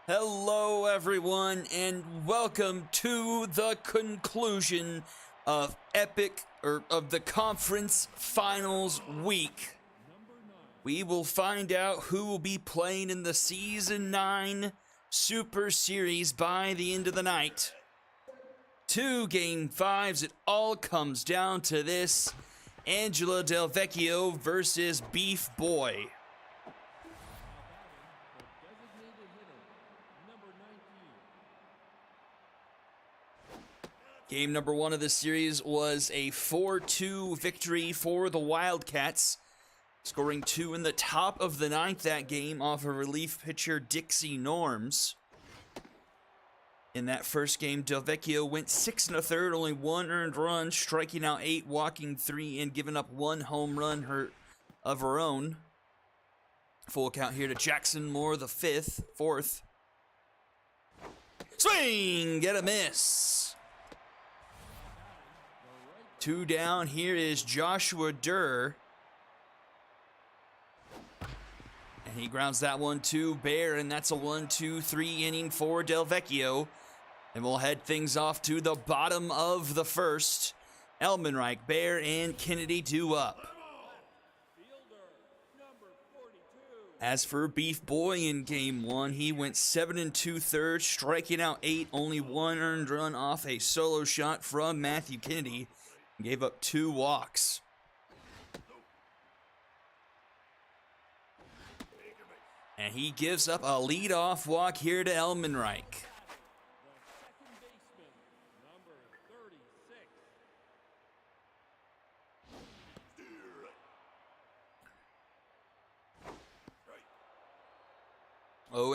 Hello everyone and welcome to the conclusion of the conference finals week. We will find out who will be playing in the Season 9 Super Series by the end of the night. 2 Game 5s, it all comes down to this. Angela Del Vecchio versus Beef Boy. Game number 1 of the series was a 4-2 victory for the Wildcats, scoring 2 in the top of the 9th that game off of relief pitcher Dixie Norms. In that first game, Del Vecchio went 6 1/3, only 1 earned run, striking out 8, walking 3, and giving up 1 home run of her own. Full count here to Jackson Moore, the 4th. Swing! Get a miss! 2 down, here is Joshua Durr. And he grounds that one to Bear, and that's a 1-2-3 inning for Del Vecchio. And we'll head things off to the bottom of the first. Elmenreich, Bear, and Kennedy due up. As for Beef Boy in Game 1, he went 7 2/3, striking out 8, only 1 earned run off a solo shot from Matthew Kennedy. Gave up 2 walks. And he gives up a leadoff walk here to Elmenreich.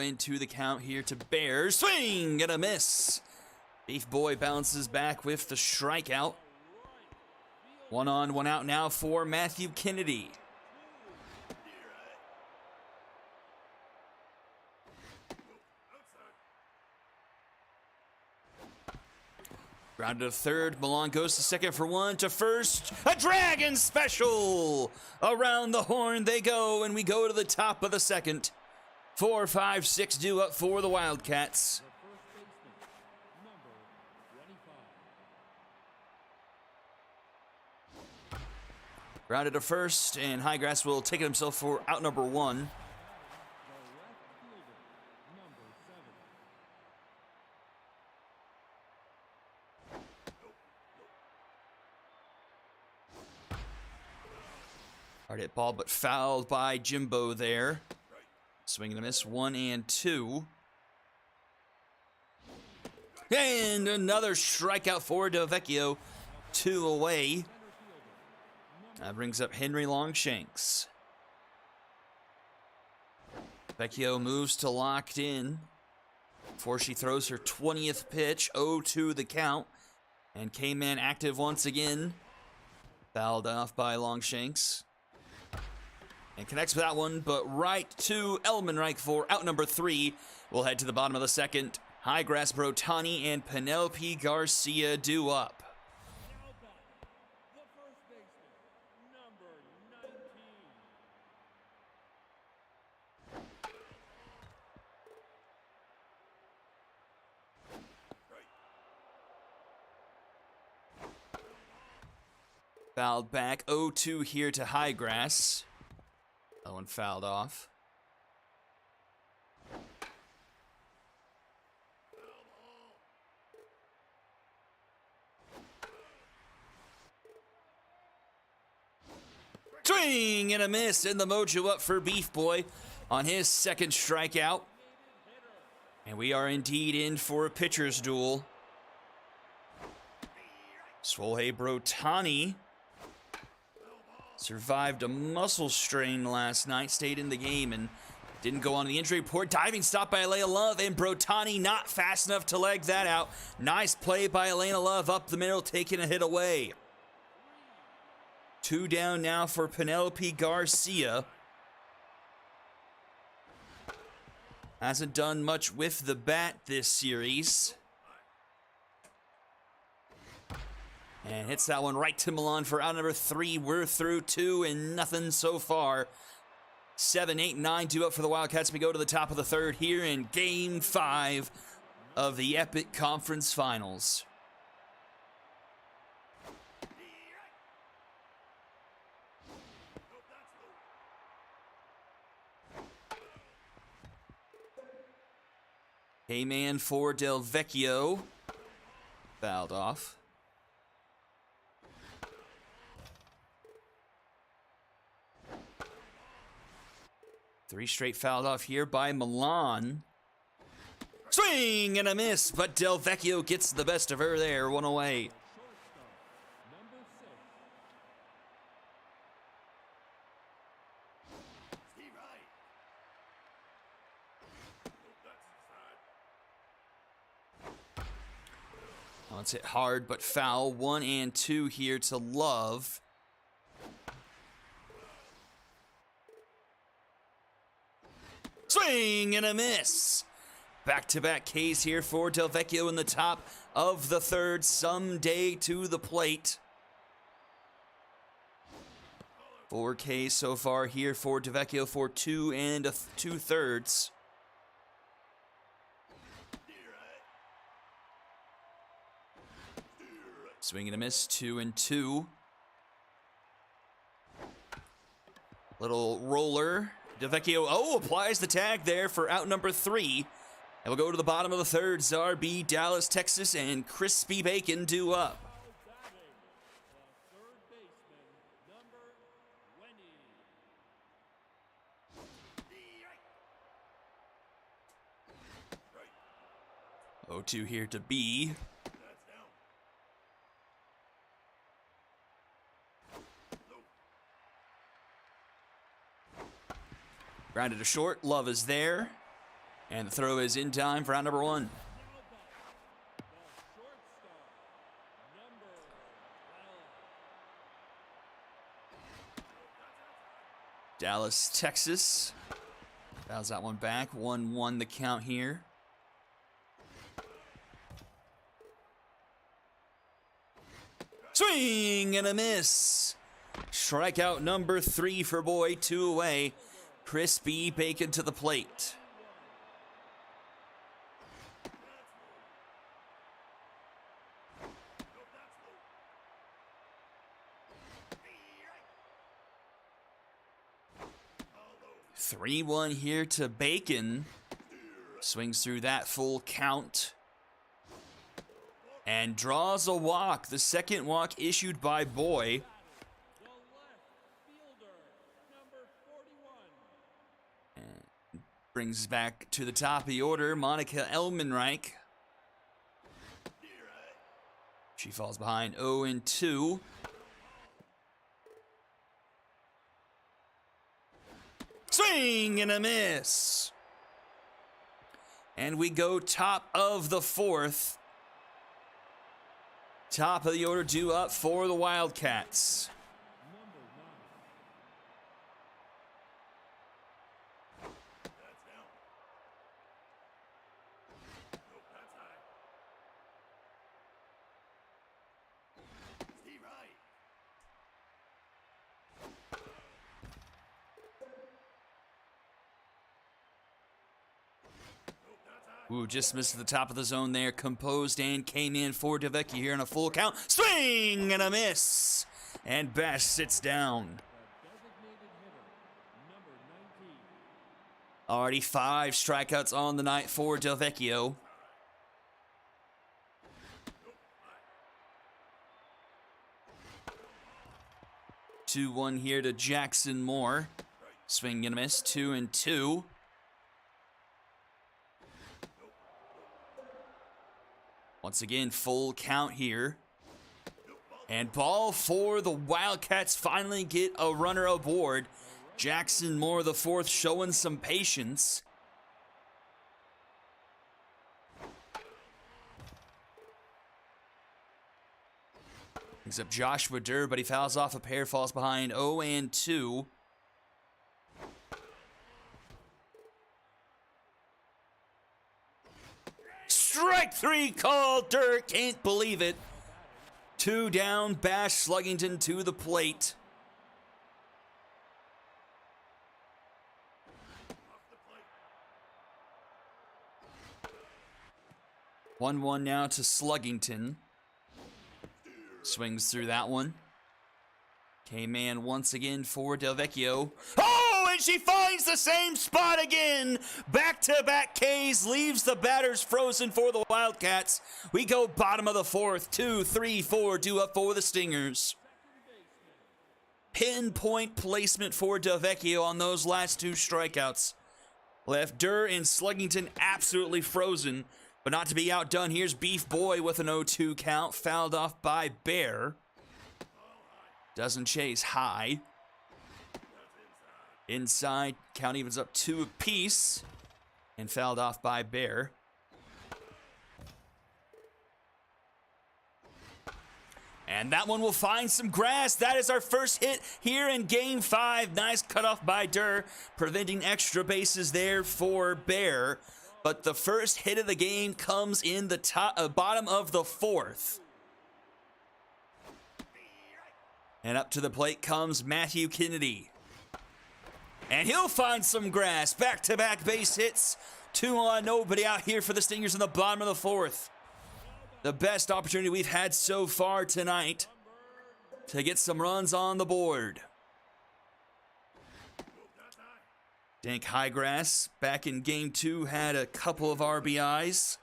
Into the count here to Bear. Swing and a miss. Beef Boy bounces back with the strikeout. 1 on, 1 out now for Matthew Kennedy. Grounded to third. Milan goes to second for 1 to first. A dragon special! Around the horn they go, and we go to the top of the second. 4, 5, 6 due up for the Wildcats. Grounded to first, and Highgrass will take it himself for out number 1. Hard hit ball, but fouled by Jimbo there. Swing and a miss, 1 and 2. And another strikeout for Del Vecchio, 2 away. That brings up Henry Longshanks. Vecchio moves to locked in before she throws her 20th pitch, 0-2 the count. And K-Man active once again. Fouled off by Longshanks. And connects with that one, but right to Elmenreich for out number 3. We'll head to the bottom of the second. Highgrass Brotani and Penelope Garcia due up. Fouled back, 0-2 here to Highgrass. That one fouled off. Swing and a miss, and the mojo up for Beef Boy on his second strikeout. And we are indeed in for a pitcher's duel. Swolhei Brotani survived a muscle strain last night, stayed in the game, and didn't go on the injury report. Diving stop by Elena Love, and Brotani not fast enough to leg that out. Nice play by Elena Love up the middle, taking a hit away. 2 down now for Penelope Garcia. Hasn't done much with the bat this series. And hits that one right to Milan for out number 3. We're through 2 and nothing so far. 7, 8, 9 due up for the Wildcats. We go to the top of the third here in Game 5 of the Epic Conference Finals. K-Man for Del Vecchio. Fouled off. Three straight fouled off here by Milan. Swing and a miss, but Del Vecchio gets the best of her there, one away. Let's hit hard, but foul. 1 and 2 here to Love. Swing and a miss. Back-to-back Ks here for Del Vecchio in the top of the third. Someday to the plate. 4 Ks so far here for Del Vecchio for 2 2/3. Swing and a miss, 2 and 2. Little roller. Del Vecchio, applies the tag there for out number 3. And we'll go to the bottom of the third. Ssbl, Dallas, Texas, and Crispy Bacon due up. Oh, 2 here to B. Grounded to short. Love is there. And the throw is in time for out number 1. Dallas, Texas. Fouls that one back. 1-1 the count here. Swing and a miss. Strikeout number 3 for Boy. 2 away. Crispy Bacon to the plate. Three 3-1 here to Bacon. Swings through that full count. And draws a walk. The second walk issued by Boy. And brings back to the top of the order Monica Elmenreich. She falls behind 0-2. Swing and a miss. And we go top of the fourth. Top of the order due up for the Wildcats. Ooh, just missed the top of the zone there. Composed and came in for Del Vecchio here in a full count. Swing and a miss. And Bash sits down. Already 5 strikeouts on the night for Del Vecchio. Two 2-1 here to Jackson Moore. Swing and a miss. 2-2. Once again, full count here. And ball for the Wildcats. Finally get a runner aboard. Jackson Moore, the fourth, showing some patience. Brings up Joshua Durr, but he fouls off a pair, falls behind 0-2. Strike 3 call. Durr can't believe it. 2 down. Bash Sluggington to the plate. 1-1 now to Sluggington. Swings through that one. K-Man once again for Del Vecchio. Oh, and she finds the same spot again. Back-to-back Ks leaves the batters frozen for the Wildcats. We go bottom of the fourth. 2, 3, 4 due up for the Stingers. Pinpoint placement for Del Vecchio on those last 2 strikeouts. Left Durr and Sluggington absolutely frozen, but not to be outdone. Here's Beef Boy with an 0-2 count, fouled off by Bear. Doesn't chase high. Inside, count evens up 2 apiece, and fouled off by Bear. And that one will find some grass. That is our first hit here in Game 5. Nice cutoff by Durr, preventing extra bases there for Bear. But the first hit of the game comes in the bottom of the fourth. And up to the plate comes Matthew Kennedy. And he'll find some grass. Back-to-back base hits. 2 on, nobody out here for the Stingers in the bottom of the fourth. The best opportunity we've had so far tonight to get some runs on the board. Dank Highgrass back in Game 2 had a couple of RBIs.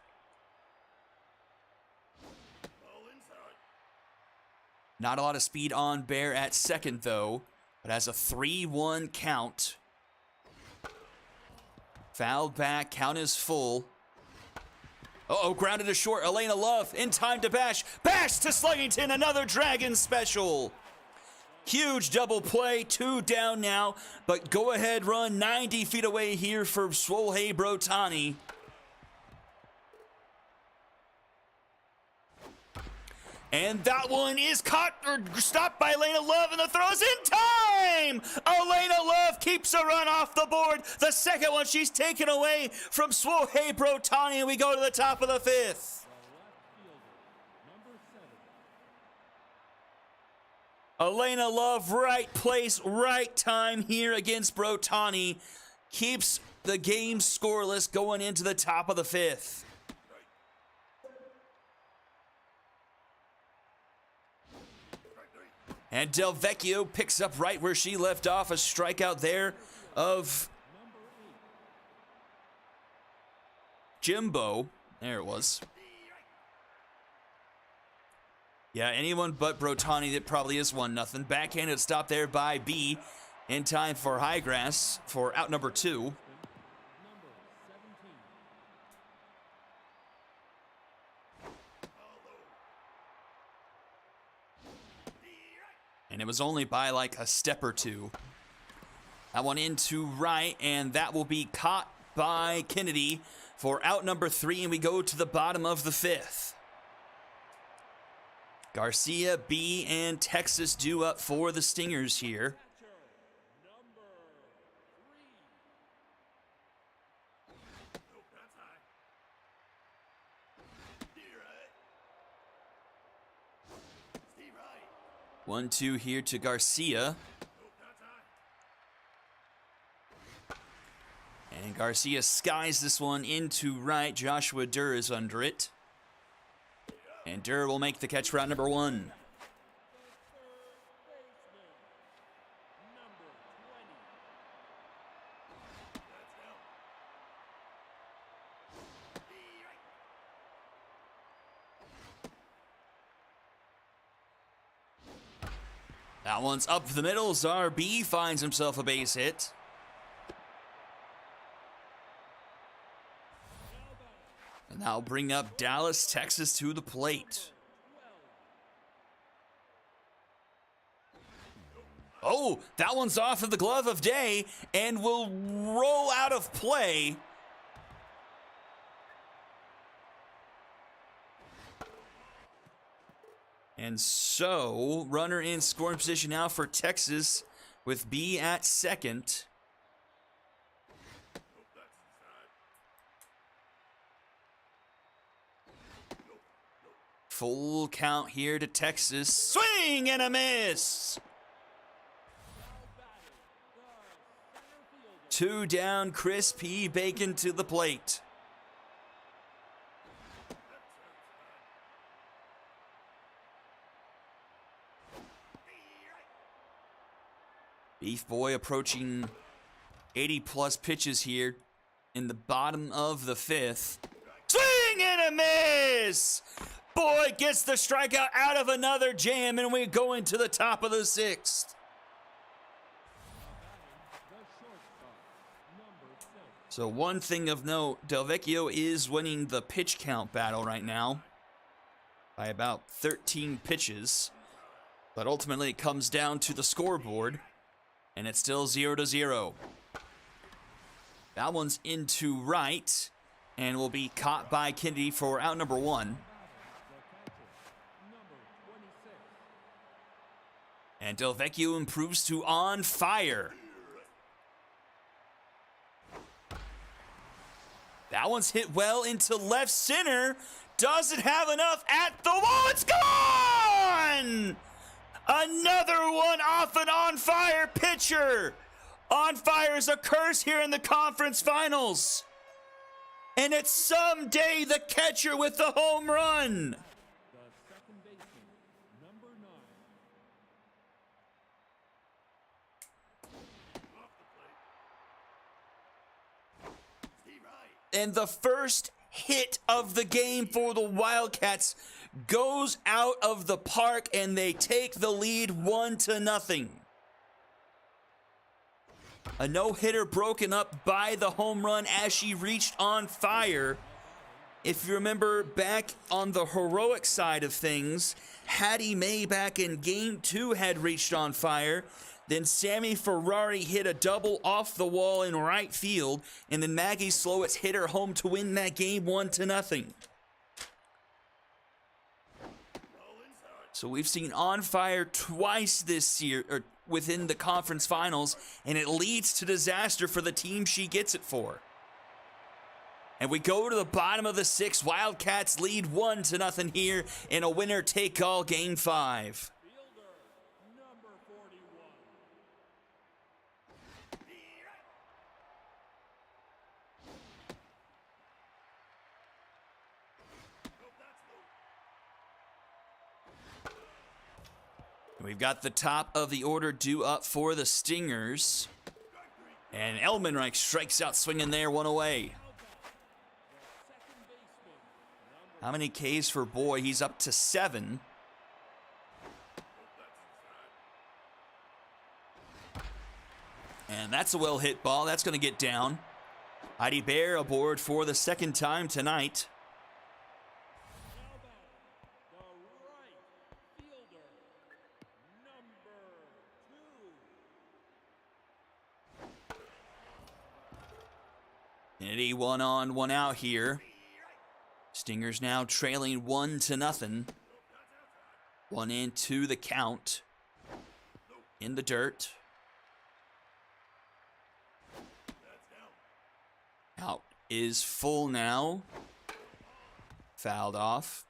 Not a lot of speed on Bear at second, though, but has a 3-1 count. Fouled back, count is full. Uh-oh, grounded to short. Elena Love in time to bash. Bash to Sluggington, another Dragon special. Huge double play, 2 down now, but go ahead run 90 feet away here for Swohei Brotani. And that one is caught or stopped by Elena Love, and the throw is in time! Elena Love keeps a run off the board. The second one she's taken away from Swohei Brotani, and we go to the top of the fifth. Elena Love, right place, right time here against Brotani. Keeps the game scoreless going into the top of the fifth. And Del Vecchio picks up right where she left off. A strikeout there of Jimbo. There it was. Yeah, anyone but Brotani, that probably is 1-0. Backhanded stop there by B in time for Highgrass for out number 2. And it was only by like a step or 2. That one into right, and that will be caught by Kennedy for out number 3, and we go to the bottom of the fifth. Garcia, B, and Texas due up for the Stingers here. One, 2 here to Garcia. And Garcia skies this one into right. Joshua Durr is under it. And Durr will make the catch for out number 1. That one's up the middle. Zarb finds himself a base hit. And that'll bring up Dallas, Texas to the plate. Oh, that one's off of the glove of Day and will roll out of play. And so, runner in scoring position now for Texas with B at second. Full count here to Texas. Swing and a miss. 2 down, Chris P. Bacon to the plate. Beef Boy approaching 80-plus pitches here in the bottom of the 5th. Swing and a miss! Boy gets the strikeout out of another jam, and we go into the top of the 6th. So one thing of note, Delvecchio is winning the pitch count battle right now by about 13 pitches. But ultimately it comes down to the scoreboard, and it's still 0-0. That one's into right, and will be caught by Kennedy for out number 1. And Delvecchio improves to on fire. That one's hit well into left center. Doesn't have enough at the wall. It's gone! Another one off an on-fire pitcher. On fire is a curse here in the conference finals. And it's someday the catcher with the home run. And the first hit of the game for the Wildcats goes out of the park, and they take the lead 1-0. A no-hitter broken up by the home run as she reached on fire. If you remember back on the heroic side of things, Hattie May back in Game 2 had reached on fire. Then Sammy Ferrari hit a double off the wall in right field, and then Maggie Slowitz hit her home to win that game 1-0. So we've seen on fire twice this year, or within the conference finals, and it leads to disaster for the team she gets it for. And we go to the bottom of the 6th. Wildcats lead 1-0 here in a winner-take-all Game 5. We've got the top of the order due up for the Stingers. And Elmenreich strikes out swinging there, 1 away. How many Ks for Boy? He's up to 7. And that's a well-hit ball. That's going to get down. Heidi Bear aboard for the 2nd time tonight. Kennedy 1 on, 1 out here. Stingers now trailing 1-0. 1 into the count. In the dirt. Out is full now. Fouled off.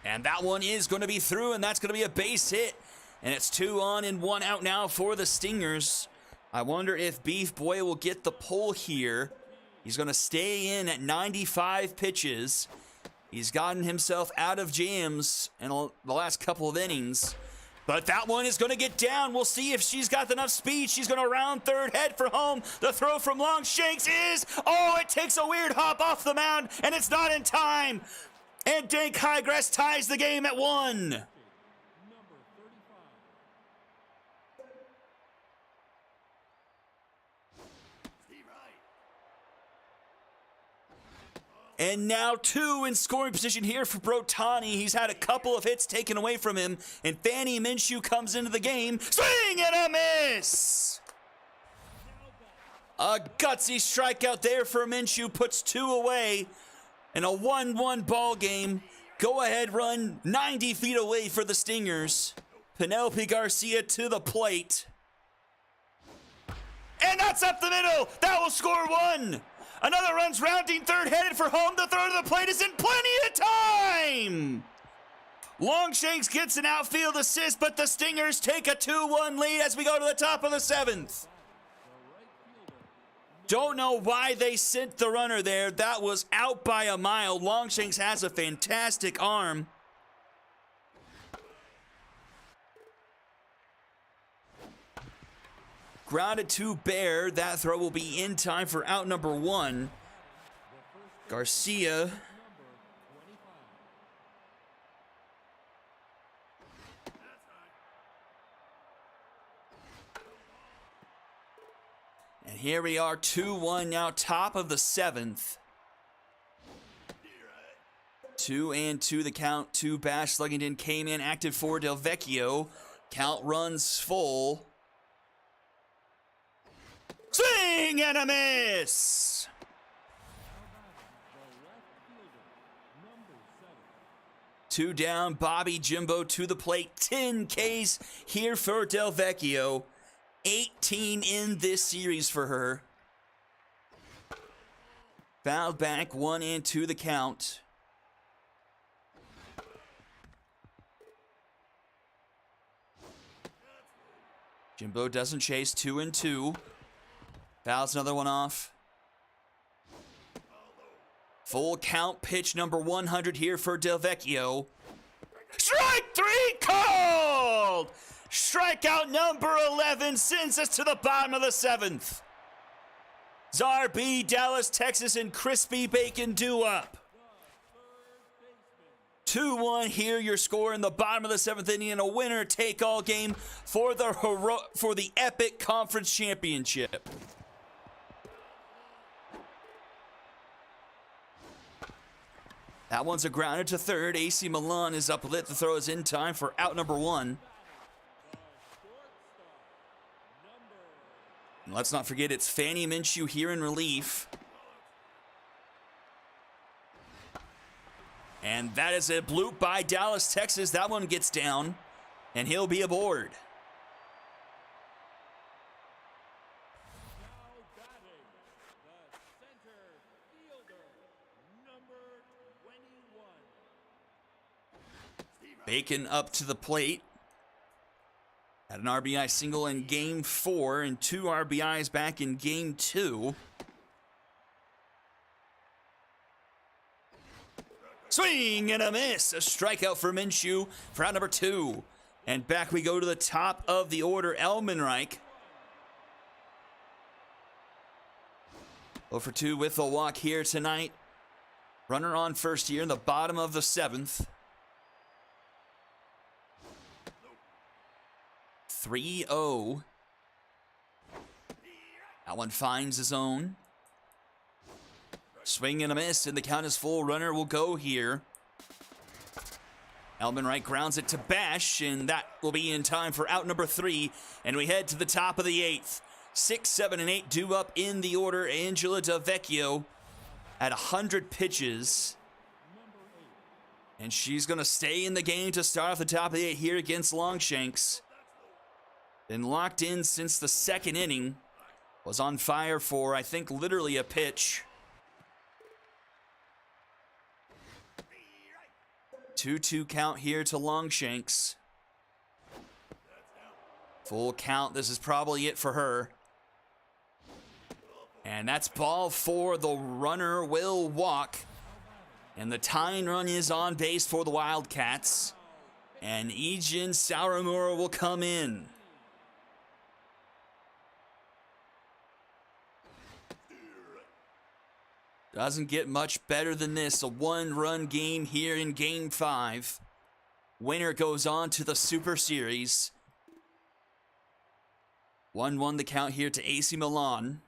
And that one is going to be through, and that's going to be a base hit. And it's 2 on and 1 out now for the Stingers. I wonder if Beef Boy will get the pull here. He's going to stay in at 95 pitches. He's gotten himself out of jams in the last couple of innings. But that one is going to get down. We'll see if she's got enough speed. She's going to round third, head for home. The throw from Longshanks is, oh, it takes a weird hop off the mound, and it's not in time. And Dank Highgrass ties the game at 1. And now 2 in scoring position here for Brotani. He's had a couple of hits taken away from him. And Fanny Minshew comes into the game. Swing and a miss! A gutsy strikeout there for Minshew. Puts 2 away. In a 1-1 ball game. Go-ahead run 90 feet away for the Stingers. Penelope Garcia to the plate. And that's up the middle. That will score 1. Another run's rounding third, headed for home. The throw to the plate is in plenty of time. Longshanks gets an outfield assist, but the Stingers take a 2-1 lead as we go to the top of the 7th. Don't know why they sent the runner there. That was out by a mile. Longshanks has a fantastic arm. Grounded to Bear. That throw will be in time for out number 1. Garcia. And here we are, 2-1 now, top of the 7th. 2-2 the count to Bash. Sluggington came in active for Del Vecchio. Count runs full. Swing and a miss! Two down, Bobby Jimbo to the plate. 10 Ks here for Del Vecchio. 18 in this series for her. Fouled back, 1-2 the count. Jimbo doesn't chase, 2-2. Fouls another one off. Full count, pitch number 100 here for Del Vecchio. Strike 3 called! Strikeout number 11 sends us to the bottom of the 7th. Ssbl, Dallas, Texas, and Crispy Bacon do up. 2-1 here, your score in the bottom of the 7th inning, and a winner-take-all game for the Epic Conference Championship. That one's a grounder to third. AC Milan is up lit. The throw is in time for out number 1. And let's not forget it's Fanny Minshew here in relief. And that is a bloop by Dallas, Texas. That one gets down, and he'll be aboard. Bacon up to the plate. Had an RBI single in Game 4 and 2 RBIs back in Game 2. Swing and a miss. A strikeout for Minshew for out number 2. And back we go to the top of the order. Elmenreich. 0 for 2 with a walk here tonight. Runner on first here in the bottom of the 7th. 3-0. That one finds his own. Swing and a miss, and the count is full. Runner will go here. Elmenreich grounds it to Bash, and that will be in time for out number 3. And we head to the top of the 8th. 6, 7, and 8 due up in the order. Angela Del Vecchio at 100 pitches. And she's going to stay in the game to start off the top of the 8 here against Longshanks. Been locked in since the 2nd inning. Was on fire for, I think, literally a pitch. 2-2 count here to Longshanks. Full count. This is probably it for her. And that's ball 4. The runner will walk. And the tying run is on base for the Wildcats. And Ejin Sauramura will come in. Doesn't get much better than this. A 1-run game here in Game 5. Winner goes on to the Super Series. 1-1 the count here to AC Milan.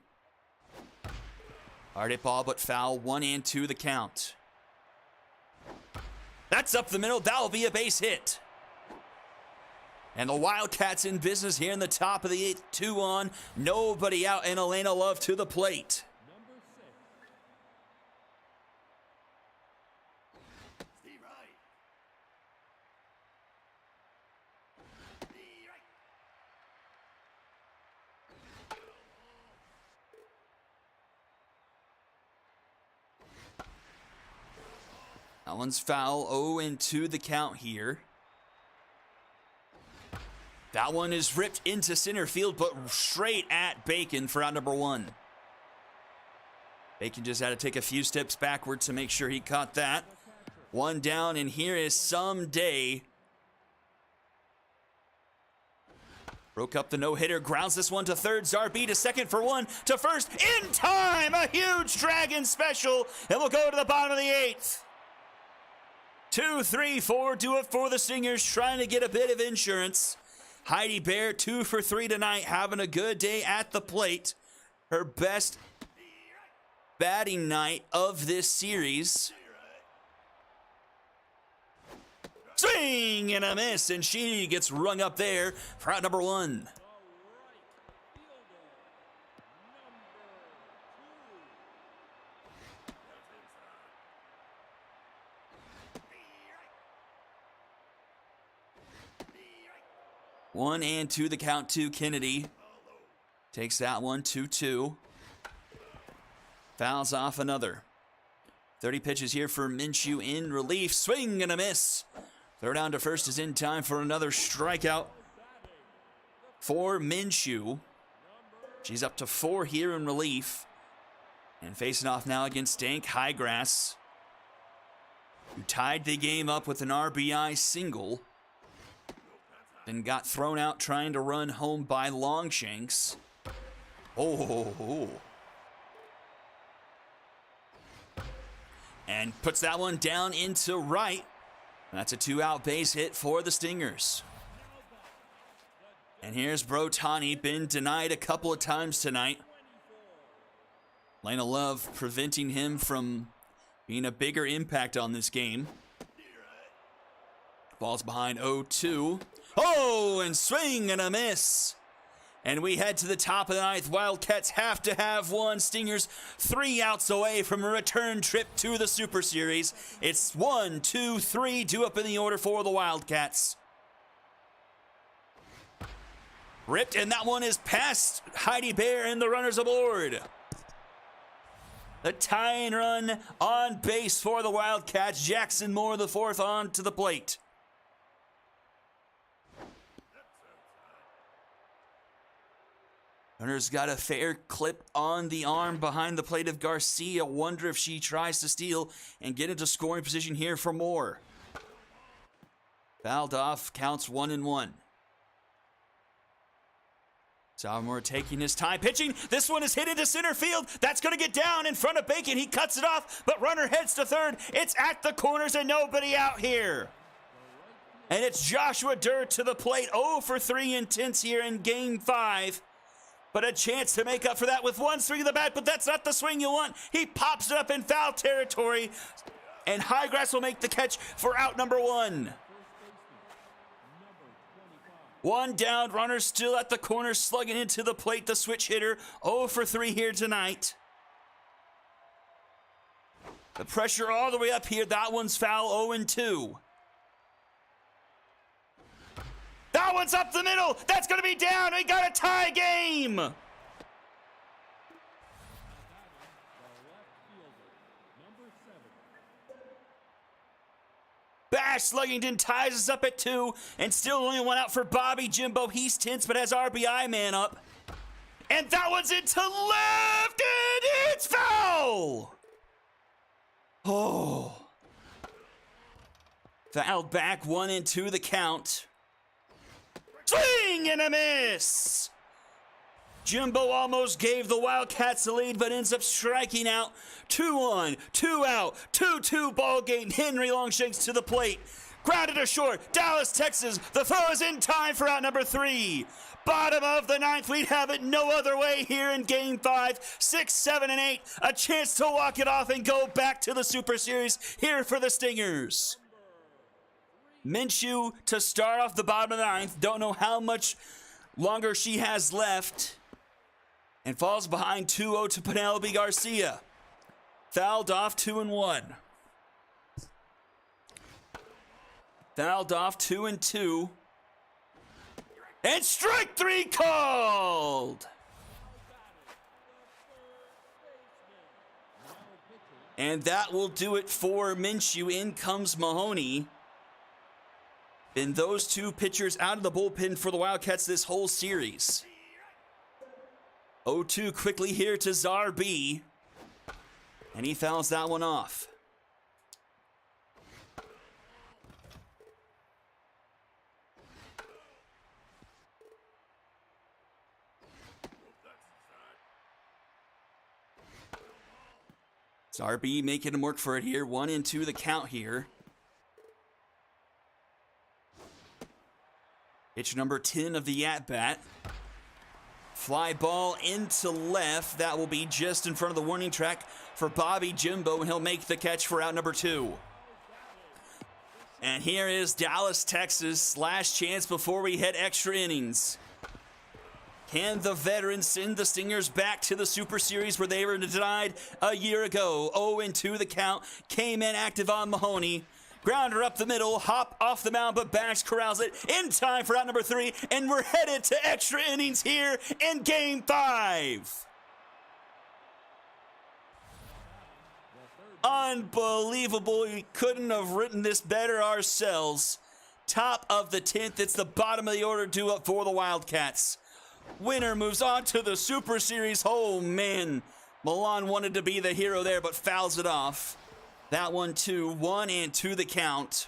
Hard hit ball, but foul. 1-2 the count. That's up the middle. That'll be a base hit. And the Wildcats in business here in the top of the 8th. 2 on. Nobody out, and Elena Love to the plate. That one's foul. 0-2 the count here. That one is ripped into center field, but straight at Bacon for out number 1. Bacon just had to take a few steps backward to make sure he caught that. 1 down, and here is Someday. Broke up the no-hitter, grounds this one to third. Ssbl to second for one, to first, in time! A huge Dragon special, and we'll go to the bottom of the 8th. 2, 3, 4, do it for the Stingers, trying to get a bit of insurance. Heidi Bear, 2 for 3 tonight, having a good day at the plate. Her best batting night of this series. Swing and a miss, and she gets rung up there for out number 1. One and 2, the count to Kennedy. Takes that one, 2-2. Fouls off another. 30 pitches here for Minshew in relief. Swing and a miss. Throw down to first is in time for another strikeout for Minshew. She's up to 4 here in relief. And facing off now against Dank Highgrass, who tied the game up with an RBI single. Then got thrown out trying to run home by Longshanks. Oh. And puts that one down into right. That's a 2-out base hit for the Stingers. And here's Brotani, been denied a couple of times tonight. Lena Love preventing him from being a bigger impact on this game. Ball's behind 0-2. Oh, and swing and a miss. And we head to the top of the 9th. Wildcats have to have one. Stingers 3 outs away from a return trip to the Super Series. It's 1, 2, 3, due up in the order for the Wildcats. Ripped, and that one is past Heidi Bear and the runners aboard. The tying run on base for the Wildcats. Jackson Moore, the 4th, on to the plate. Runner's got a fair clip on the arm behind the plate of Garcia. Wonder if she tries to steal and get into scoring position here for Moore. Fouled off, counts 1-1. Moore taking his time, pitching. This one is hit into center field. That's going to get down in front of Bacon. He cuts it off, but runner heads to third. It's at the corners and nobody out here. And it's Joshua Durr to the plate. 0 for 3 intense here in Game 5. But a chance to make up for that with one swing of the bat, but that's not the swing you want. He pops it up in foul territory, and Highgrass will make the catch for out number 1. 1 down, runner still at the corner, slugging into the plate, the switch hitter. 0 for 3 here tonight. The pressure all the way up here. That one's foul, 0-2. That one's up the middle. That's going to be down. We got a tie game. Bash Sluggington ties us up at 2, and still only 1 out for Bobby Jimbo. He's tense, but has RBI man up. And that one's into left, and it's foul. Oh. Fouled back, 1-2 the count. Swing and a miss! Jimbo almost gave the Wildcats the lead, but ends up striking out. 2-1, 2 out, 2-2 ball game. Henry Longshanks to the plate. Grounded to short. Dallas, Texas. The throw is in time for out number 3. Bottom of the 9th. We'd have it no other way here in Game 5. 6, 7, and 8. A chance to walk it off and go back to the Super Series here for the Stingers. Minshew to start off the bottom of the 9th. Don't know how much longer she has left. And falls behind 2-0 to Penelope Garcia. Fouled off, 2-1. Fouled off, 2-2. And strike 3 called. And that will do it for Minshew. In comes Mahoney. Been those 2 pitchers out of the bullpen for the Wildcats this whole series. 0-2 quickly here to Ssbl. And he fouls that one off. It's RB making him work for it here. 1 and 2 the count here. Pitch number 10 of the at-bat. Fly ball into left. That will be just in front of the warning track for Bobby Jimbo, and he'll make the catch for out number 2. And here is Dallas, Texas. Last chance before we hit extra innings. Can the veterans send the Stingers back to the Super Series where they were denied a year ago? 0-2 the count. Came in active on Mahoney. Grounder up the middle, hop off the mound, but Bash corrals it in time for out number 3, and we're headed to extra innings here in Game 5. Unbelievable. We couldn't have written this better ourselves. Top of the 10th. It's the bottom of the order due up for the Wildcats. Winner moves on to the Super Series. Oh, man. Milan wanted to be the hero there, but fouls it off. That one, too. 1-2 the count.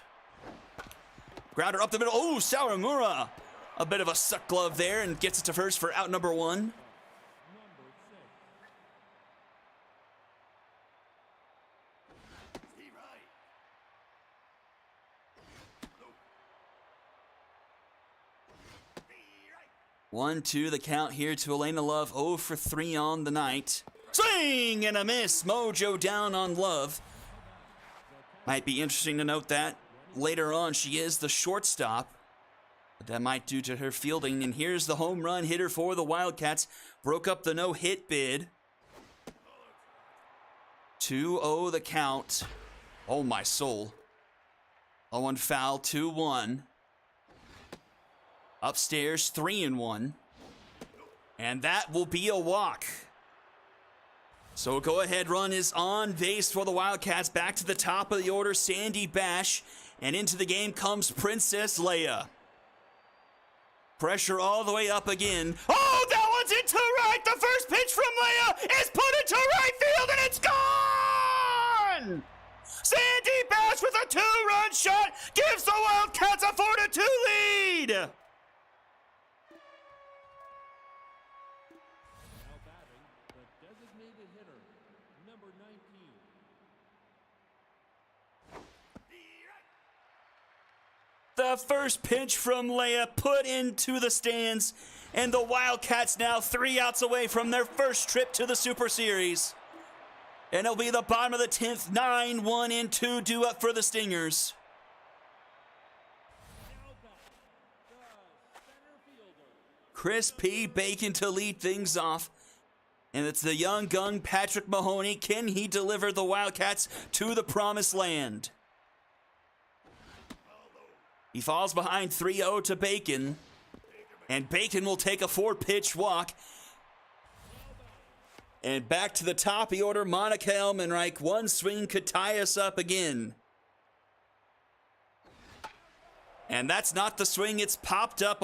Grounder up the middle. Oh, Sawamura. A bit of a suck glove there and gets it to first for out number 1. 1-2 the count here to Elena Love. 0 for 3 on the night. Swing and a miss. Mojo down on Love. Might be interesting to note that later on she is the shortstop. But that might due to her fielding. And here's the home run hitter for the Wildcats. Broke up the no-hit bid. 2-0 the count. Oh my soul. 0-1 foul. 2-1. Upstairs, 3-1. And that will be a walk. So a go-ahead run is on base for the Wildcats. Back to the top of the order, Sandy Bash. And into the game comes Princess Leia. Pressure all the way up again. Oh, that one's into right. The first pitch from Leia is put into right field, and it's gone! Sandy Bash with a 2-run shot gives the Wildcats a 4-2 lead. The first pitch from Leia put into the stands, and the Wildcats now 3 outs away from their first trip to the Super Series. And it'll be the bottom of the 10th, 9-1-2 due up for the Stingers. Chris P. Bacon to lead things off. And it's the young gun Patrick Mahoney. Can he deliver the Wildcats to the promised land? He falls behind 3-0 to Bacon. And Bacon will take a 4-pitch walk. And back to the top of the order, Monica Elmenreich. One swing could tie us up again. And that's not the swing. It's popped up.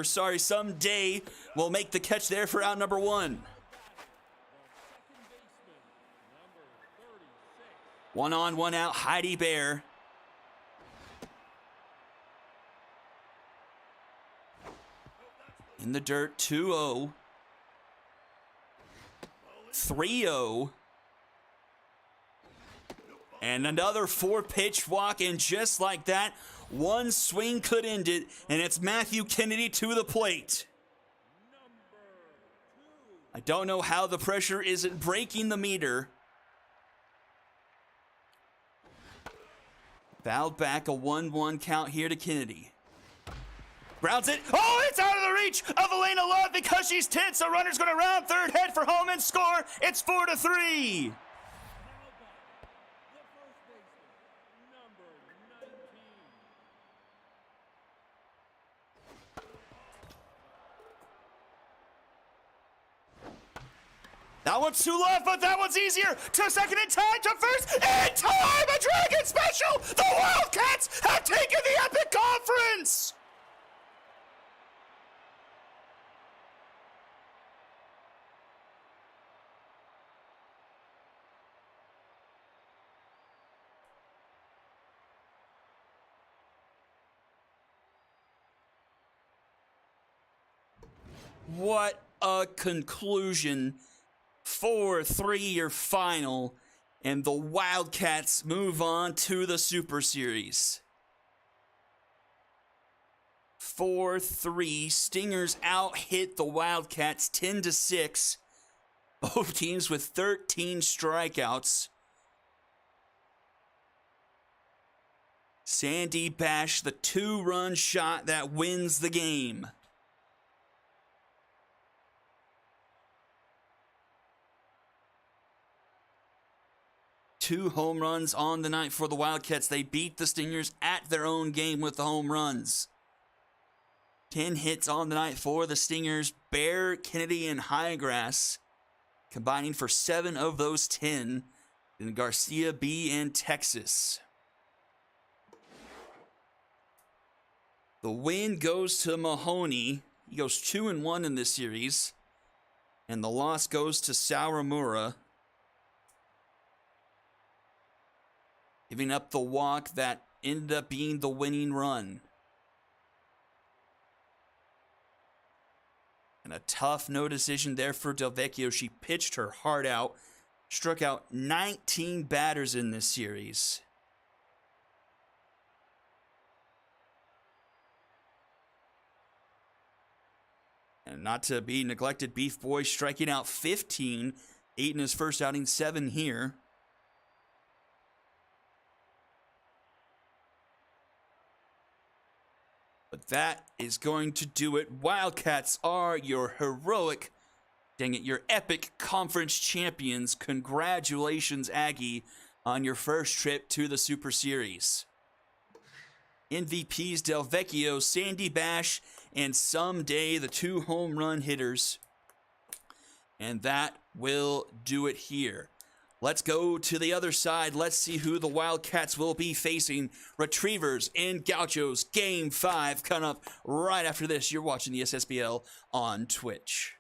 Someday will make the catch there for out number 1. 1 on, 1 out, Heidi Bear. In the dirt, 2-0. 3-0. And another 4-pitch walk, and just like that, one swing could end it, and it's Matthew Kennedy to the plate. I don't know how the pressure isn't breaking the meter. Fouled back, a 1-1 count here to Kennedy. Grounds it. Oh, it's out of the reach of Elena Love because she's tense. The runner's going to round third, head for home and score. It's 4-3. That one's too left, but that one's easier. To second in time, to first. In time, a Dragon special. The Wildcats have taken the Epic Conference. What a conclusion. 4-3 your final. And the Wildcats move on to the Super Series. 4-3. Stingers out-hit the Wildcats 10-6. Both teams with 13 strikeouts. Sandy Bash, the 2-run shot that wins the game. Two home runs on the night for the Wildcats. They beat the Stingers at their own game with the home runs. 10 hits on the night for the Stingers. Bear, Kennedy, and Highgrass combining for 7 of those 10. Then Garcia, B, and Texas. The win goes to Mahoney. He goes 2-1 in this series. And the loss goes to Sawamura, giving up the walk that ended up being the winning run. And a tough no decision there for Delvecchio. She pitched her heart out, struck out 19 batters in this series. And not to be neglected, Beef Boy striking out 15, 8 in his first outing, 7 here. But that is going to do it. Wildcats are your heroic, dang it, your epic conference champions. Congratulations, Aggie, on your first trip to the Super Series. MVPs Delvecchio, Sandy Bash, and someday the 2 home run hitters. And that will do it here. Let's go to the other side. Let's see who the Wildcats will be facing. Retrievers and Gauchos, Game 5 coming up right after this. You're watching the Ssbl on Twitch.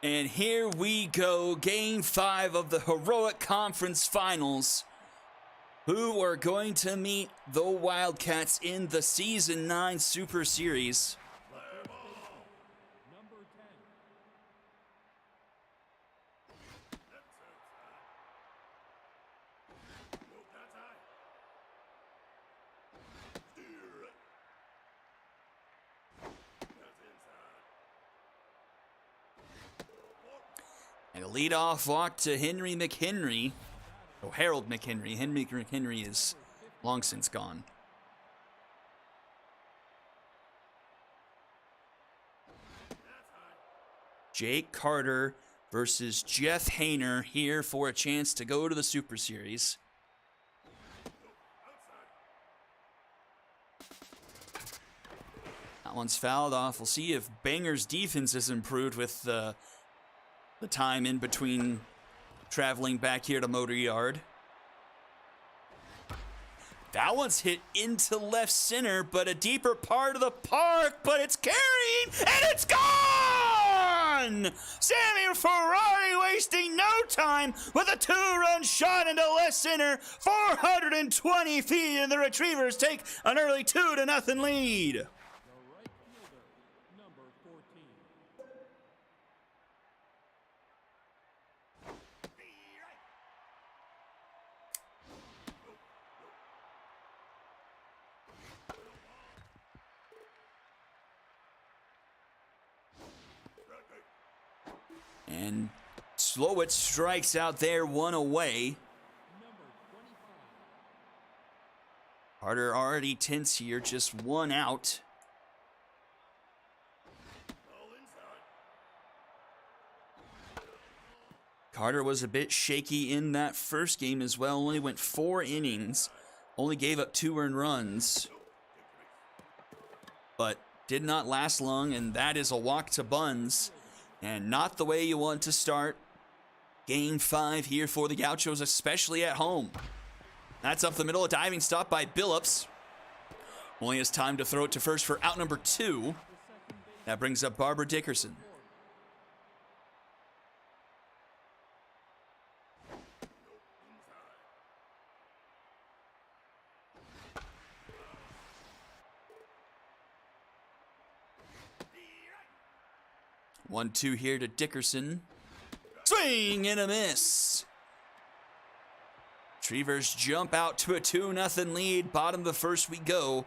And here we go, Game 5 of the Heroic Conference Finals. Who are going to meet the Wildcats in the Season 9 Super Series? And a leadoff walk to Henry McHenry. Oh, Harold McHenry. Henry McHenry is long since gone. Jake Carter versus Jeff Hainer here for a chance to go to the Super Series. That one's fouled off. We'll see if Banger's defense has improved with the time in between traveling back here to Motor Yard. That one's hit into left center, but a deeper part of the park, but it's carrying, and it's gone! Sammy Ferrari wasting no time with a 2-run shot into left center, 420 feet, and the Retrievers take an early 2-0 lead. And Slowitz strikes out there, one away. Carter already tense here, just one out. Carter was a bit shaky in that first game as well. Only went 4 innings. Only gave up 2 earned runs. But did not last long, and that is a walk to Buns. And not the way you want to start Game 5 here for the Gauchos, especially at home. That's up the middle, a diving stop by Billups. Only has time to throw it to first for out number 2. That brings up Barbara Dickerson. One, 2 here to Dickerson. Swing and a miss. Retrievers jump out to a 2-0 lead. Bottom of the first we go.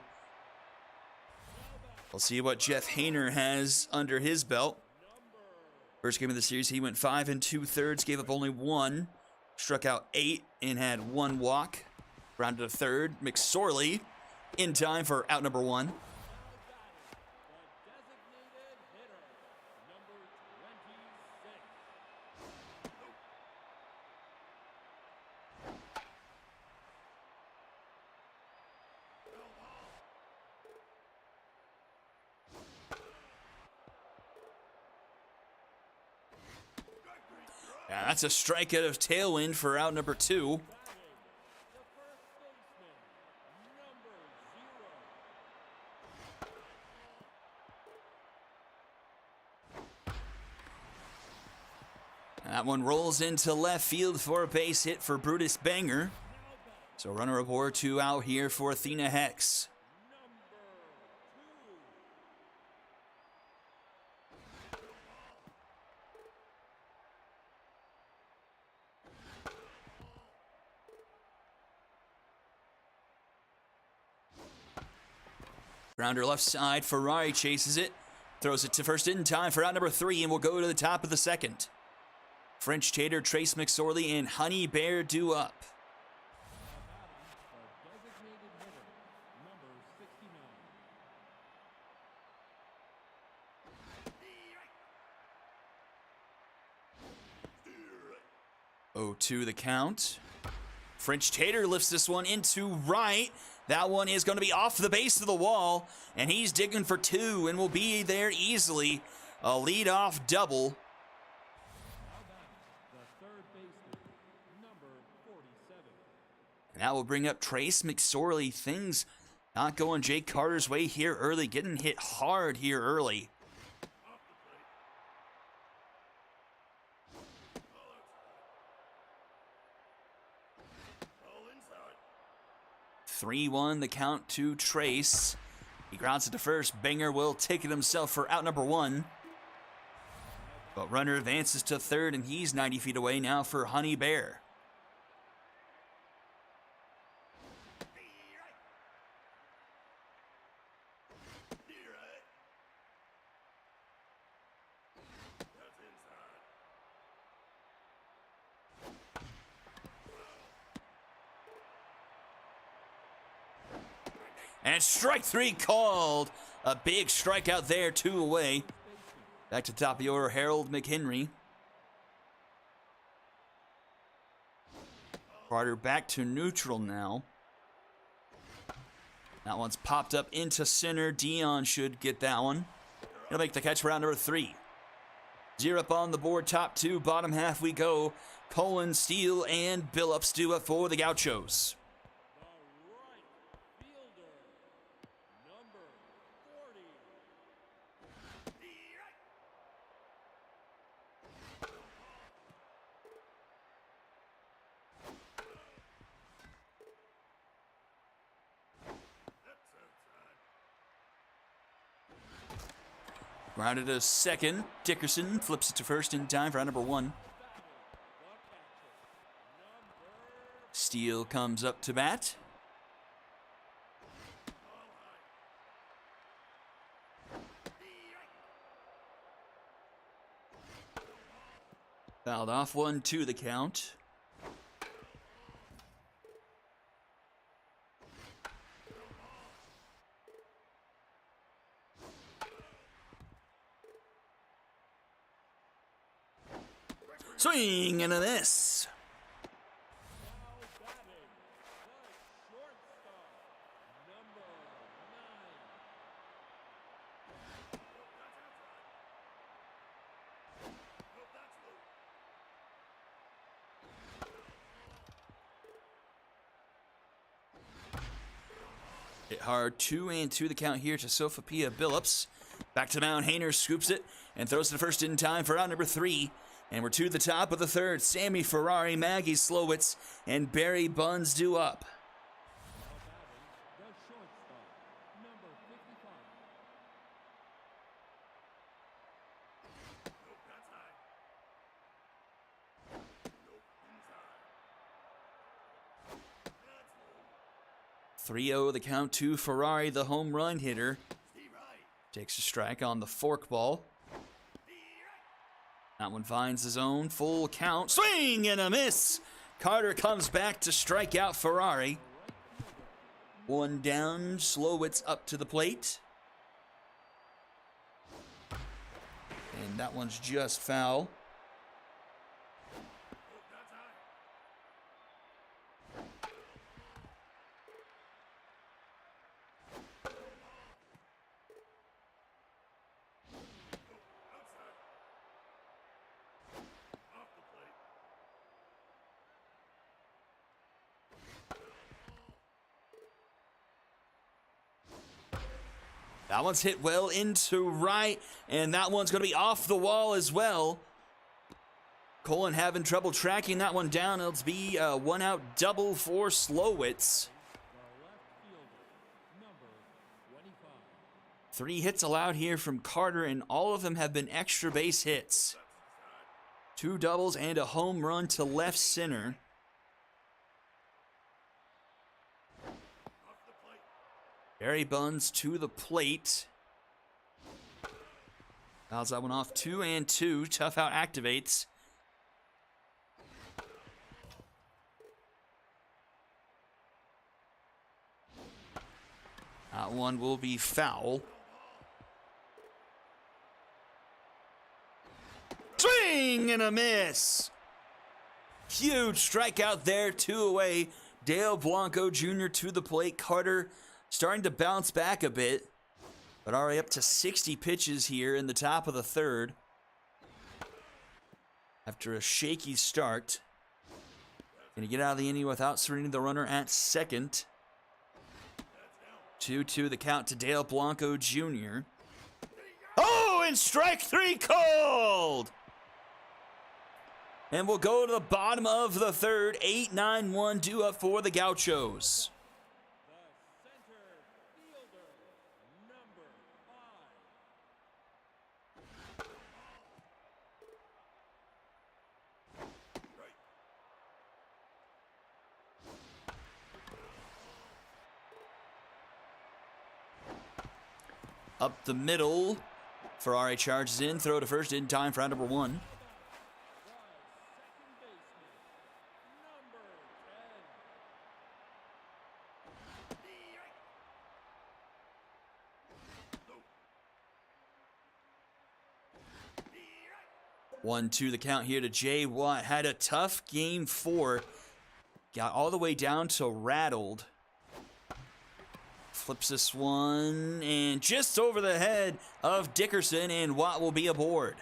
We'll see what Jeff Hainer has under his belt. First game of the series, he went 5 2/3, gave up only 1. Struck out 8 and had 1 walk. Rounded a third. McSorley in time for out number 1. Yeah, that's a strikeout of tailwind for out number 2. And that one rolls into left field for a base hit for Brutus Banger. So runner aboard, 2 out here for Athena Hex. Grounder left side, Ferrari chases it, throws it to first in time for out number 3, and we'll go to the top of the second. French Tater, Trace McSorley, and Honey Bear due up. Oh, 2 the count. French Tater lifts this one into right. That one is going to be off the base of the wall, and he's digging for 2 and will be there easily. A leadoff double. And that will bring up Trace McSorley. Things not going Jake Carter's way here early, getting hit hard here early. (3-1) the count to Trace. He grounds it to first. Banger will take it himself for out number 1. But runner advances to third, and he's 90 feet away now for Honey Bear. And strike 3 called. A big strikeout there, 2 away. Back to the top of the order, Harold McHenry. Carter back to neutral now. That one's popped up into center. Dion should get that one. He'll make the catch for round number 3. 0 up on the board, top 2, bottom half we go. Colin, Steele, and Billups do it for the Gauchos. Grounded to second. Dickerson flips it to first in time for round number 1. Steele comes up to bat. Fouled off, 1-2 the count. Swing and a miss. Hit hard, 2-2 the count here to Sophia Billups. Back to the mound, Hayner scoops it and throws to the first in time for round number 3. And we're to the top of the 3rd. Sammy Ferrari, Maggie Slowitz, and Barry Buns do up. .30 the count to Ferrari, the home run hitter. Takes a strike on the forkball. That one finds his own, full count. Swing and a miss. Carter comes back to strike out Ferrari. 1 down, Slowitz up to the plate. And that one's just foul. That one's hit well into right, and that one's going to be off the wall as well. Colin having trouble tracking that one down. It'll be a 1-out double for Slowitz. 3 hits allowed here from Carter, and all of them have been extra base hits. 2 doubles and a home run to left center. Barry Buns to the plate. Fouls that one off, 2-2. Tough out activates. That one will be foul. Swing and a miss. Huge strikeout there, 2 away. Dale Blanco Jr. to the plate. Carter starting to bounce back a bit, but already up to 60 pitches here in the top of the 3rd. After a shaky start. Going to get out of the inning without surrendering the runner at second. 2-2 the count to Dale Blanco Jr. Oh, and strike 3 called! And we'll go to the bottom of the 3rd. 8-9-1 due up for the Gauchos. Up the middle, Ferrari charges in, throw to first in time for round number 1. 1-2 the count here to Jay Watt. Had a tough game 4. Got all the way down to rattled. Flips this one, and just over the head of Dickerson, and Watt will be aboard.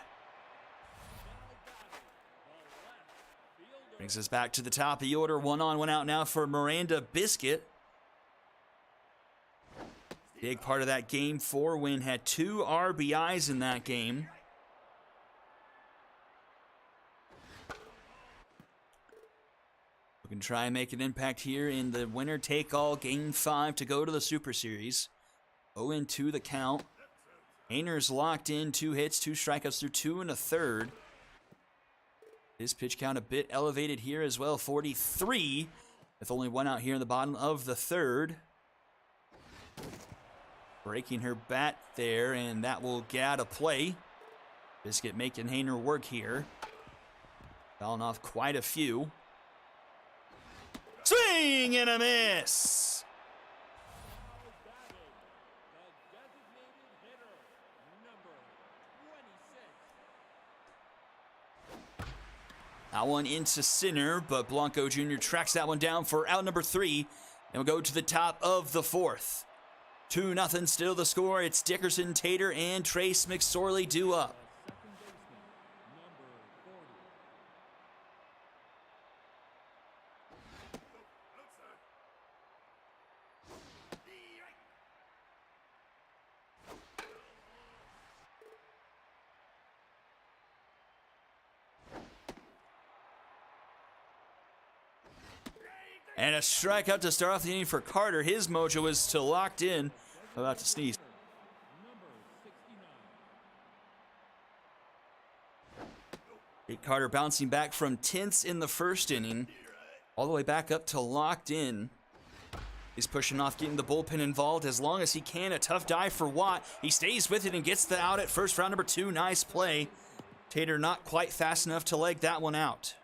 Brings us back to the top of the order. 1 on, 1 out now for Miranda Biscuit. Big part of that game 4 win. Had 2 RBIs in that game. We can try and make an impact here in the winner-take-all Game 5 to go to the Super Series. 0-2 the count. Hayner's locked in, 2 hits, 2 strikeouts through 2 1/3. His pitch count a bit elevated here as well, 43, with only 1 out here in the bottom of the 3rd. Breaking her bat there, and that will get out of play. Biscuit making Hayner work here. Fouling off quite a few. Swing and a miss! That one into center, but Blanco Jr. tracks that one down for out number 3. And we'll go to the top of the 4th. 2-0 still the score. It's Dickerson, Tater, and Trace McSorley due up. And a strikeout to start off the inning for Carter. His mojo was still locked in. About to sneeze. Jake Carter bouncing back from tense in the 1st inning, all the way back up to locked in. He's pushing off, getting the bullpen involved as long as he can. A tough dive for Watt. He stays with it and gets the out at first, round number 2. Nice play. Tater not quite fast enough to leg that one out.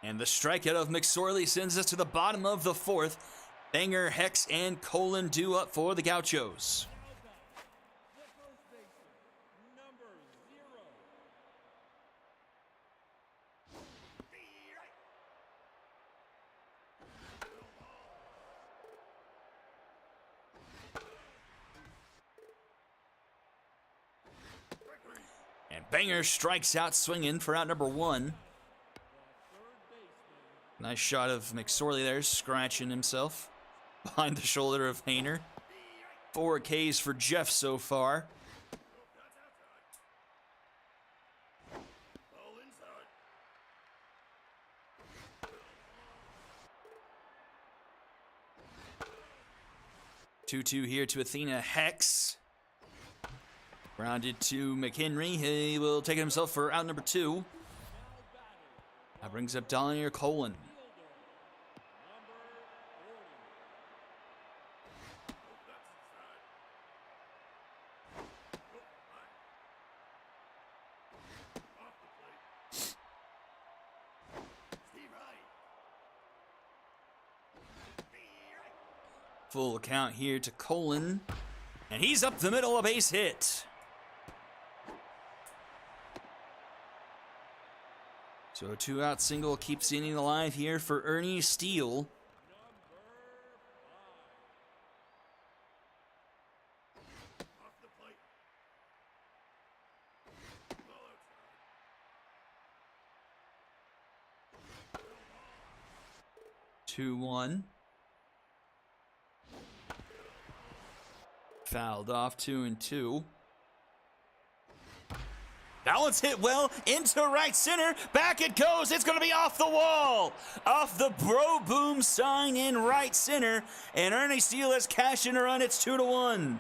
And the strikeout of McSorley sends us to the bottom of the 4th. Banger, Hex, and Colon due up for the Gauchos. And Banger strikes out swinging for out number 1. Nice shot of McSorley there, scratching himself behind the shoulder of Hayner. 4 Ks for Jeff so far. Two here to Athena Hex. Grounded to McHenry. He will take it himself for out number 2. That brings up Dollinger Colon. Full count here to Colon. And he's up the middle, a base hit. So a 2-out single keeps the inning alive here for Ernie Steele. Two, 1. Fouled off 2-2. That one's hit well into right center. Back it goes. It's going to be off the wall. Off the Bro Boom sign in right center. And Ernie Steele has cashed in a run. It's 2-1.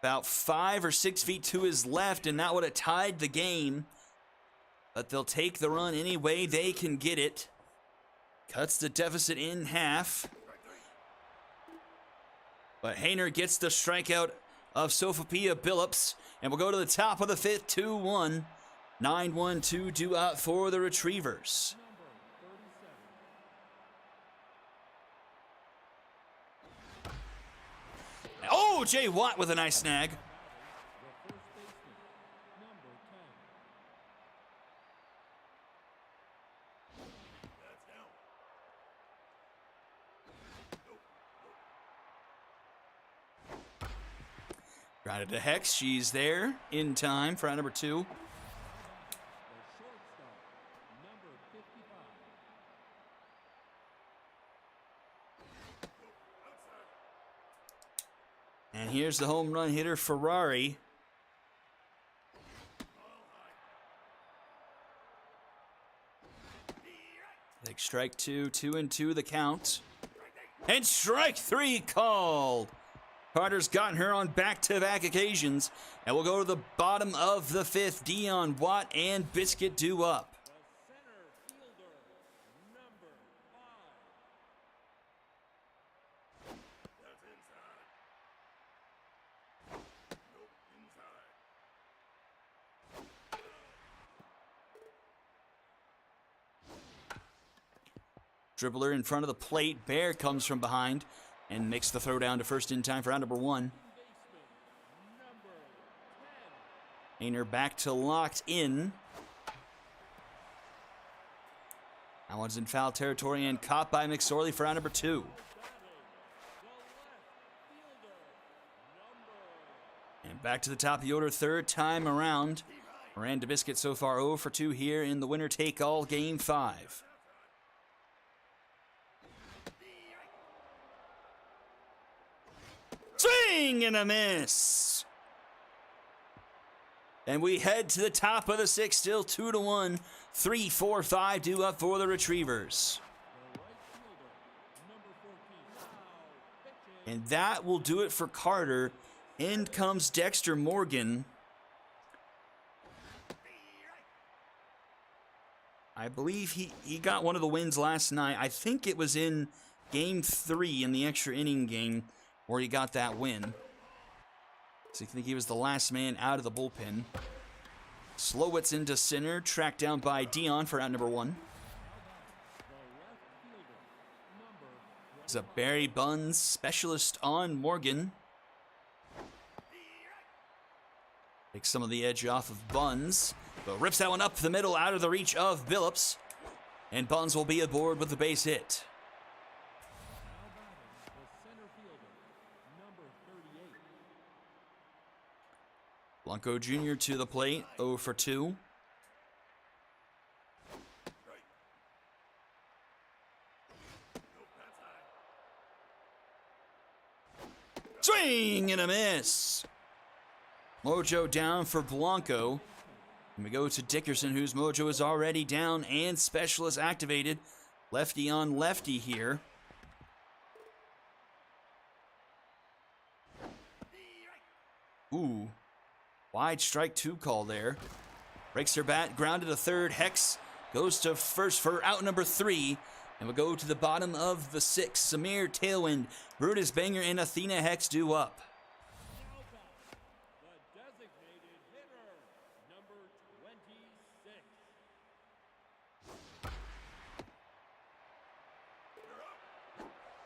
About 5 or 6 feet to his left, and that would have tied the game. But they'll take the run any way they can get it. Cuts the deficit in half. But Hayner gets the strikeout of Sophia Billups, and we'll go to the top of the fifth, 2-1. 9-1-2 due out for the Retrievers. Oh, Jay Watt with a nice snag. Grounded to Hex. She's there in time for out number 2. And here's the home run hitter, Ferrari. Take strike 2, 2-2 the count. And strike 3 called. Carter's gotten her on back-to-back occasions. And we'll go to the bottom of the fifth. Dion, Watt, and Biscuit due up. Dribbler in front of the plate. Bear comes from behind and makes the throw down to first in time for round number 1. Hayner back to locked in. That one's in foul territory and caught by McSorley for round number 2. And back to the top of the order, third time around. Miranda Biscuit so far 0 for 2 here in the winner-take-all Game 5. Swing and a miss. And we head to the top of the 6th, still 2-1. 3-4-5 due up for the Retrievers. And that will do it for Carter. In comes Dexter Morgan. I believe he got one of the wins last night. I think it was in Game 3 in the extra inning game where he got that win. So I think he was the last man out of the bullpen. Slowitz into center, tracked down by Dion for out number 1. It's a Barry Buns specialist on Morgan. Takes some of the edge off of Buns, but rips that one up the middle out of the reach of Billups. And Buns will be aboard with the base hit. Blanco Jr. to the plate, 0 for 2. Swing and a miss. Mojo down for Blanco. And we go to Dickerson, whose mojo is already down and specialist activated. Lefty on lefty here. Ooh. Wide strike 2 call there. Breaks her bat, grounded to third. Hex goes to first for out number 3. And we'll go to the bottom of the 6th. Samir, Tailwind, Brutus Banger, and Athena Hex due up. The designated hitter, number 26.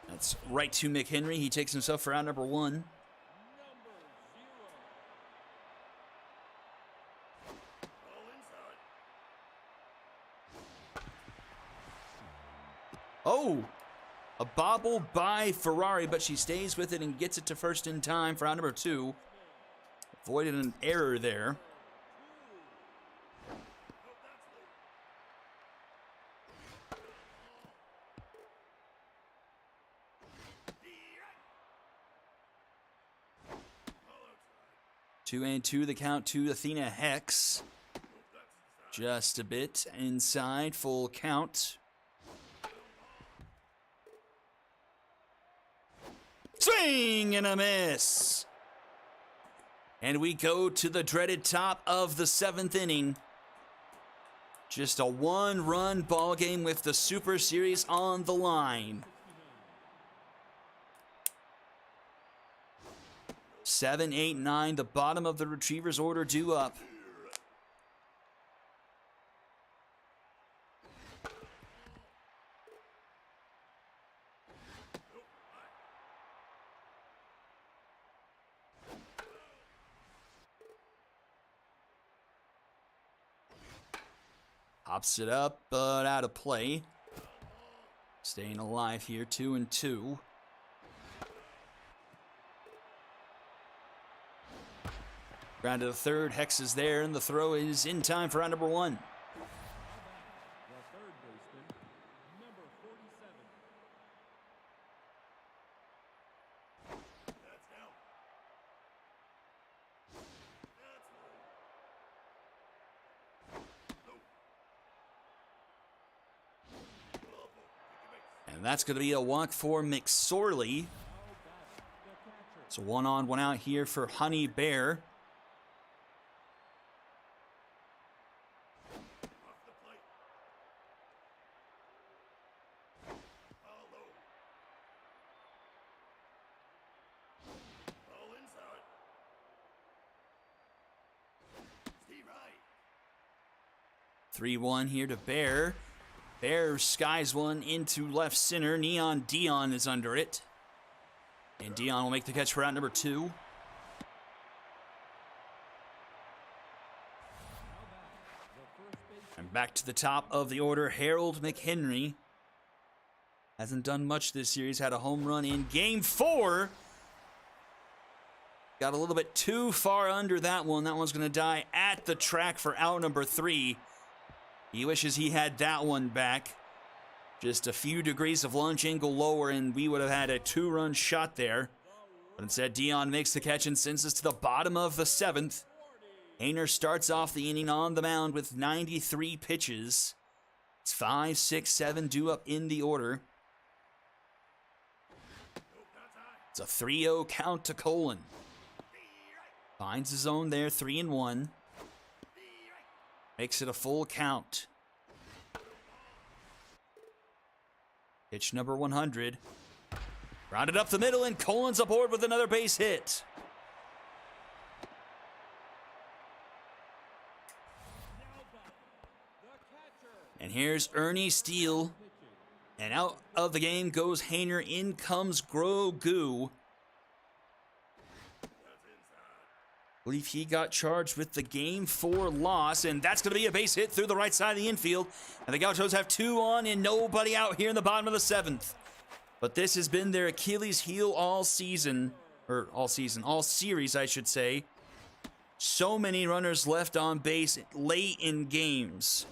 That's right to McHenry. He takes himself for out number 1. Oh, a bobble by Ferrari, but she stays with it and gets it to first in time for round number 2. Avoided an error there. Two and 2 the count to Athena Hex. Just a bit inside, full count. Swing and a miss. And we go to the dreaded top of the 7th inning. Just a one-run ball game with the Super Series on the line. 7, 8, 9, the bottom of the Retrievers' order due up. Pops it up, but out of play. Staying alive here, 2-2. Ground to the third, Hex is there, and the throw is in time for round number 1. The third baseman, number 47. And that's going to be a walk for McSorley. So 1 on, 1 out here for Honey Bear. Three 3-1 here to Bear. Bear skies one into left center. Neon Dion is under it. And Dion will make the catch for out number 2. And back to the top of the order, Harold McHenry. Hasn't done much this series. Had a home run in game 4. Got a little bit too far under that one. That one's going to die at the track for out number 3. He wishes he had that one back. Just a few degrees of launch angle lower, and we would have had a 2-run shot there. But instead, Dion makes the catch and sends us to the bottom of the 7th. Hayner starts off the inning on the mound with 93 pitches. It's 5, 6, 7 due up in the order. It's a 3-0 count to Colin. Finds his own there, 3-1. Makes it a full count. Pitch number 100. Rounded up the middle, and Colin's aboard with another base hit. And here's Ernie Steele. And out of the game goes Hayner. In comes Grogu. I believe he got charged with the game 4 loss, and that's going to be a base hit through the right side of the infield. And the Gauchos have 2 on and nobody out here in the bottom of the 7th. But this has been their Achilles heel all season, all series, I should say. So many runners left on base late in games.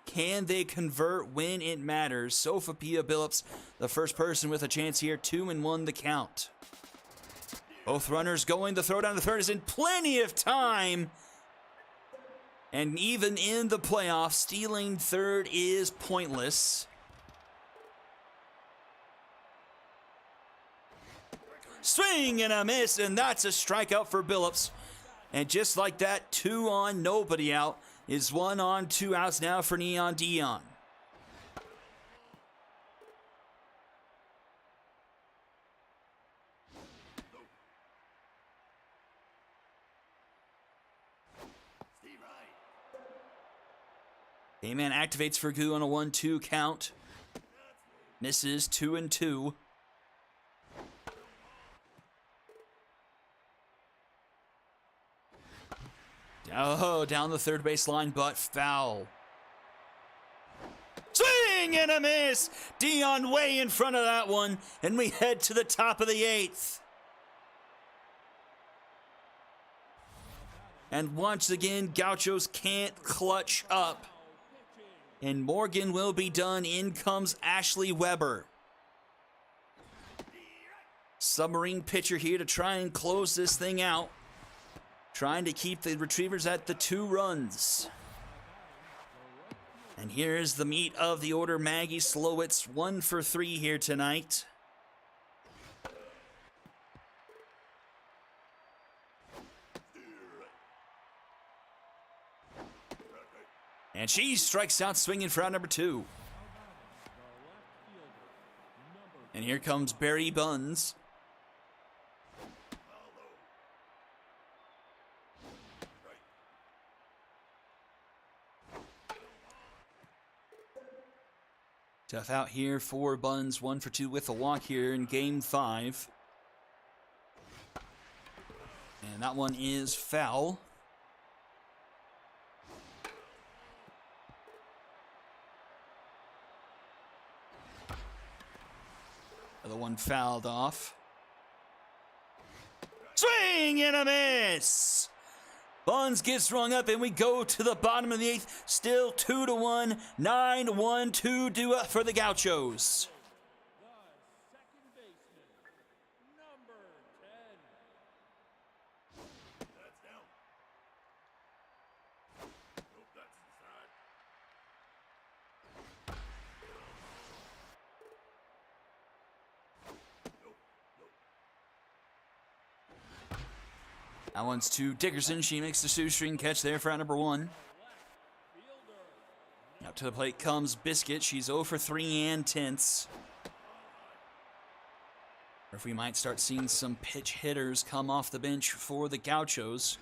Can they convert when it matters? Sophia Billups, the first person with a chance here, 2-1 the count. Both runners going. The throw down the third is in plenty of time. And even in the playoffs, stealing third is pointless. Swing and a miss, and that's a strikeout for Billups. And just like that, 2 on, nobody out, is 1 on, 2 outs now for Neon Dion. A-Man activates for Goo on a 1-2 count. Misses, 2-2. Oh, down the third baseline, but foul. Swing and a miss! Dion way in front of that one, and we head to the top of the 8th. And once again, Gauchos can't clutch up. And Morgan will be done. In comes Ashley Weber. Submarine pitcher here to try and close this thing out. Trying to keep the Retrievers at the 2 runs. And here's the meat of the order. Maggie Slowitz, 1 for 3 here tonight. And she strikes out swinging for out number 2. And here comes Barry Buns. Tough out here for Buns, 1 for 2 with a walk here in game 5. And that one is foul. The one fouled off. Swing and a miss! Buns gets rung up, and we go to the bottom of the 8th. Still 2-1, 9-1 to do up for the Gauchos. That one's to Dickerson. She makes the shoestring catch there for out number 1. Up to the plate comes Biscuit. She's 0 for 3 and tenths. Or if we might start seeing some pitch hitters come off the bench for the Gauchos.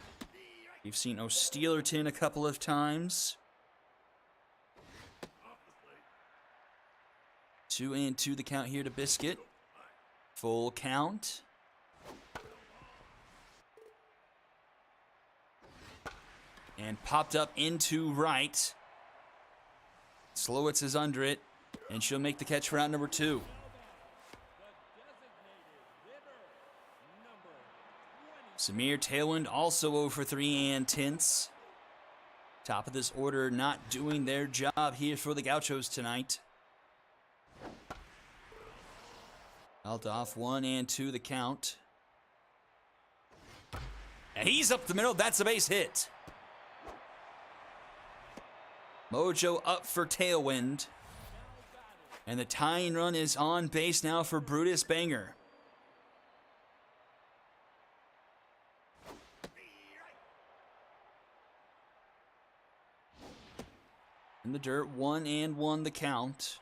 We've seen O'Steelerton a couple of times. 2-2 the count here to Biscuit. Full count. And popped up into right. Slowitz is under it, and she'll make the catch for out number 2. Samir Tailwind also 0 for 3 and tenths. Top of this order not doing their job here for the Gauchos tonight. Held off 1-2 the count. And he's up the middle. That's a base hit. Mojo up for Tailwind. And the tying run is on base now for Brutus Banger. In the dirt, 1-1 the count.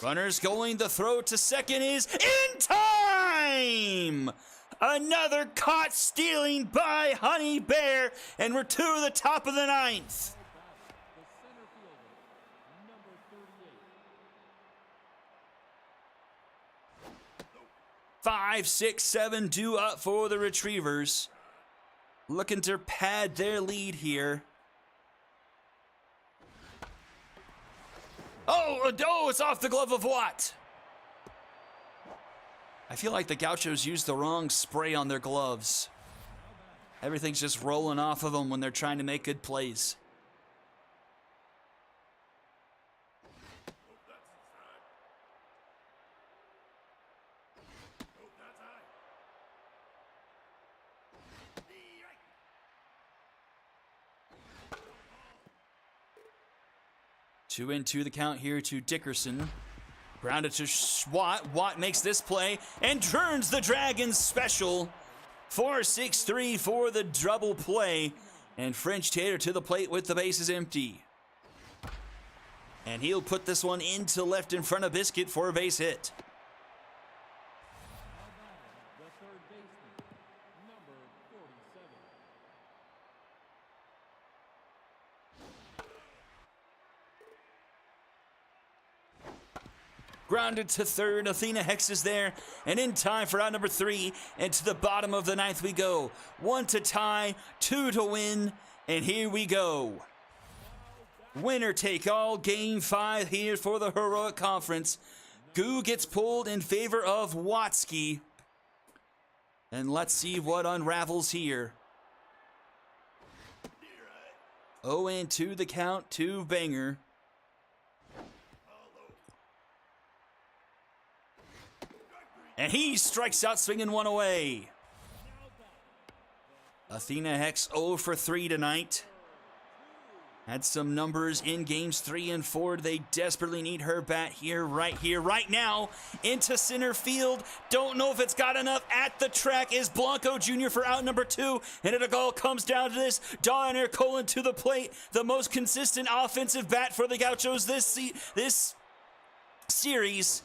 Runners going, the throw to second is in time! Another caught stealing by Honey Bear, and we're to the top of the 9th. 5, 6, 7 due up for the Retrievers. Looking to pad their lead here. Oh, it's off the glove of Watt. I feel like the Gauchos used the wrong spray on their gloves. Everything's just rolling off of them when they're trying to make good plays. Two into the count here to Dickerson. Grounded to Watt. Watt makes this play and turns the Dragons special. 4-6-3 for the double play. And French Tater to the plate with the bases empty. And he'll put this one into left in front of Biscuit for a base hit. Grounded to third, Athena Hex is there, and in time for out number 3, and to the bottom of the 9th we go. 1 to tie, 2 to win, and here we go. Winner take all, game 5 here for the Heroic Conference. Goo gets pulled in favor of Watsky. And let's see what unravels here. 0-2 the count to Banger. And he strikes out swinging one away. Athena Hex 0 for 3 tonight. Had some numbers in games 3 and 4. They desperately need her bat here, right now. Into center field. Don't know if it's got enough. At the track is Blanco Jr. for out number 2. And it all comes down to this. Donner Colon to the plate. The most consistent offensive bat for the Gauchos this series.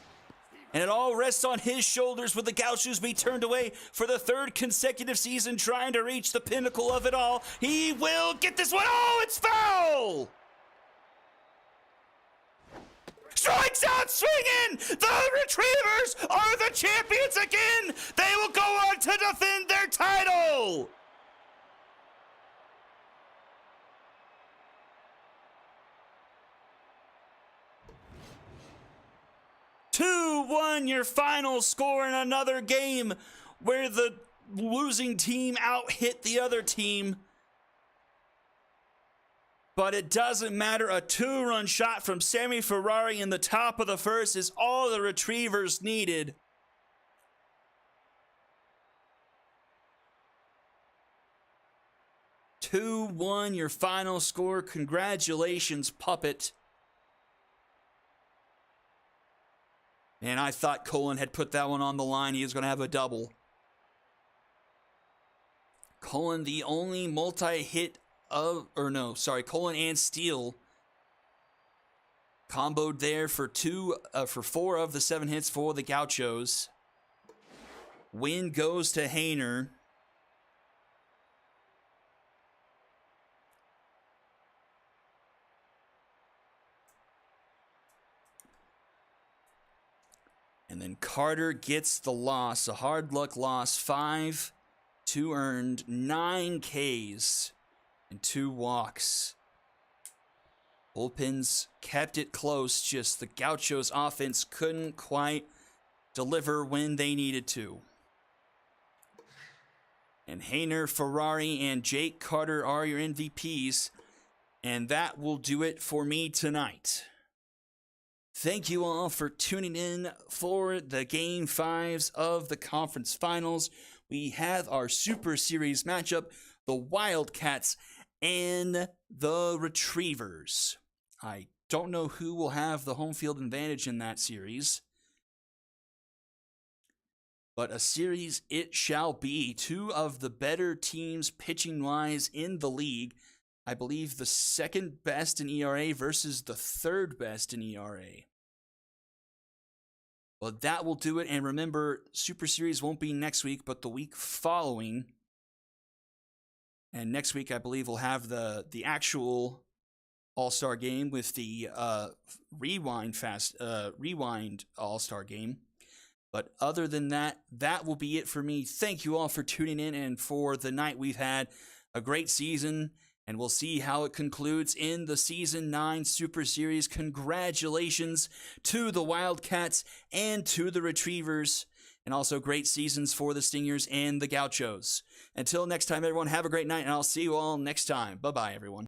And it all rests on his shoulders. Will the Gauchos be turned away for the 3rd consecutive season, trying to reach the pinnacle of it all? He will get this one. Oh, it's foul! Strikes out swinging! The Retrievers are the champions again! They will go on to defend their title! Your final score in another game where the losing team out-hit the other team. But it doesn't matter. A 2-run shot from Sammy Ferrari in the top of the 1st is all the Retrievers needed. (2-1) your final score. Congratulations, Puppet. And I thought Colin had put that one on the line. He was going to have a double. Colin, the only multi-hit Colin and Steele comboed there for 4 of the 7 hits for the Gauchos. Win goes to Hayner. And then Carter gets the loss, a hard luck loss, 5, 2 earned, 9 Ks, and 2 walks. Bullpens kept it close, just the Gauchos offense couldn't quite deliver when they needed to. And Hayner, Ferrari, and Jake Carter are your MVPs, and that will do it for me tonight. Thank you all for tuning in for the Game 5s of the conference finals. We have our Super Series matchup, the Wildcats and the Retrievers. I don't know who will have the home field advantage in that series, but a series it shall be. 2 of the better teams pitching-wise in the league. I believe the 2nd best in ERA versus the 3rd best in ERA. Well, that will do it. And remember, Super Series won't be next week, but the week following. And next week, I believe, we'll have the actual All-Star game with the rewind All-Star game. But other than that, that will be it for me. Thank you all for tuning in and for the night. We've had a great season, and we'll see how it concludes in the Season 9 Super Series. Congratulations to the Wildcats and to the Retrievers, and also great seasons for the Stingers and the Gauchos. Until next time, everyone, have a great night, and I'll see you all next time. Bye-bye, everyone.